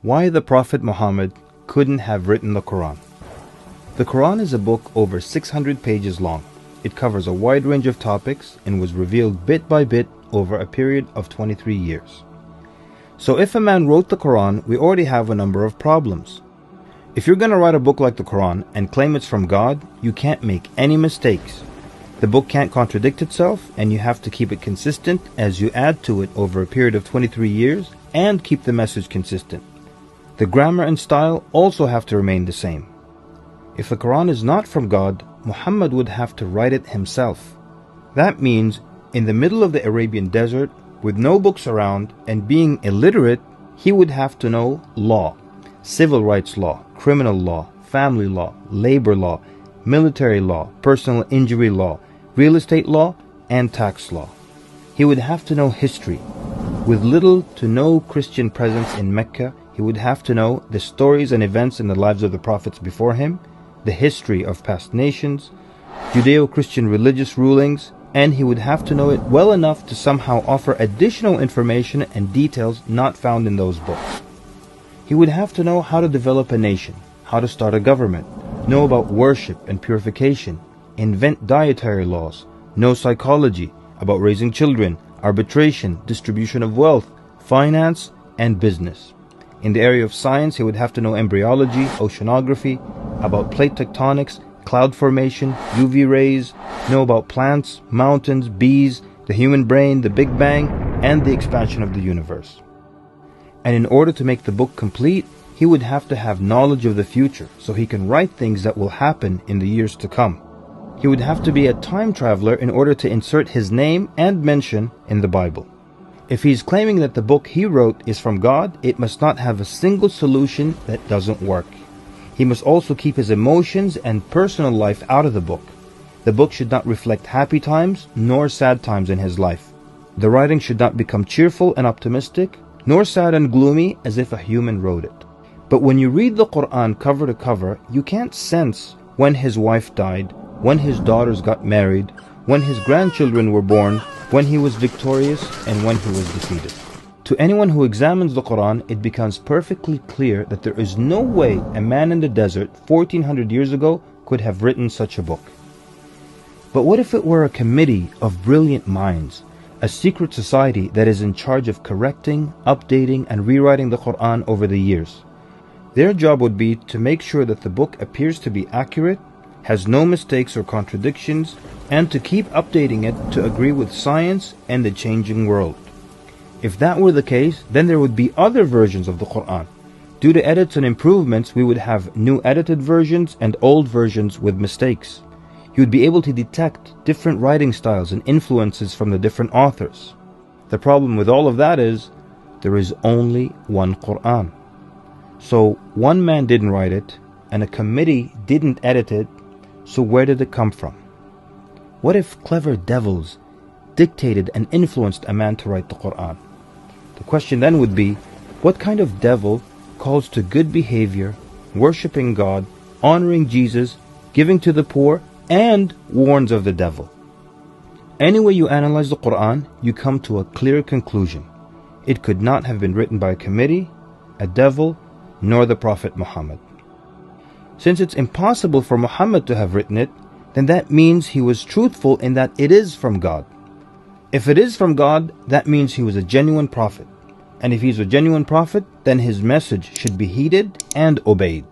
Why the Prophet Muhammad couldn't have written the Quran. The Quran is a book over 600 pages long. It covers a wide range of topics and was revealed bit by bit over a period of 23 years. So if a man wrote the Quran, we already have a number of problems. If you're going to write a book like the Quran and claim it's from God, you can't make any mistakes. The book can't contradict itself, and you have to keep it consistent as you add to it over a period of 23 years and keep the message consistent. The grammar and style also have to remain the same. If the Quran is not from God, Muhammad would have to write it himself. That means in the middle of the Arabian desert, with no books around and being illiterate, he would have to know law, civil rights law, criminal law, family law, labor law, military law, personal injury law, real estate law, and tax law. He would have to know history. With little to no Christian presence in Mecca, he would have to know the stories and events in the lives of the prophets before him, the history of past nations, Judeo-Christian religious rulings, and he would have to know it well enough to somehow offer additional information and details not found in those books. He would have to know how to develop a nation, how to start a government, know about worship and purification, invent dietary laws, know psychology, about raising children, arbitration, distribution of wealth, finance, and business. In the area of science, he would have to know embryology, oceanography, about plate tectonics, cloud formation, UV rays, know about plants, mountains, bees, the human brain, the Big Bang, and the expansion of the universe. And in order to make the book complete, he would have to have knowledge of the future so he can write things that will happen in the years to come. He would have to be a time traveler in order to insert his name and mention in the Bible. If he's claiming that the book he wrote is from God, it must not have a single solution that doesn't work. He must also keep his emotions and personal life out of the book. The book should not reflect happy times nor sad times in his life. The writing should not become cheerful and optimistic, nor sad and gloomy as if a human wrote it. But when you read the Quran cover to cover, you can't sense when his wife died, when his daughters got married, when his grandchildren were born, when he was victorious, and when he was defeated. To anyone who examines the Quran, it becomes perfectly clear that there is no way a man in the desert 1400 years ago could have written such a book. But what if it were a committee of brilliant minds, a secret society that is in charge of correcting, updating, and rewriting the Quran over the years? Their job would be to make sure that the book appears to be accurate, has no mistakes or contradictions, and to keep updating it to agree with science and the changing world. If that were the case, then there would be other versions of the Quran. Due to edits and improvements, we would have new edited versions and old versions with mistakes. You would be able to detect different writing styles and influences from the different authors. The problem with all of that is, there is only one Quran. So one man didn't write it, and a committee didn't edit it, so where did it come from? What if clever devils dictated and influenced a man to write the Quran? The question then would be, what kind of devil calls to good behavior, worshipping God, honoring Jesus, giving to the poor, and warns of the devil? Any way you analyze the Quran, you come to a clear conclusion. It could not have been written by a committee, a devil, nor the Prophet Muhammad. Since it's impossible for Muhammad to have written it, then that means he was truthful in that it is from God. If it is from God, that means he was a genuine prophet. And if he's a genuine prophet, then his message should be heeded and obeyed.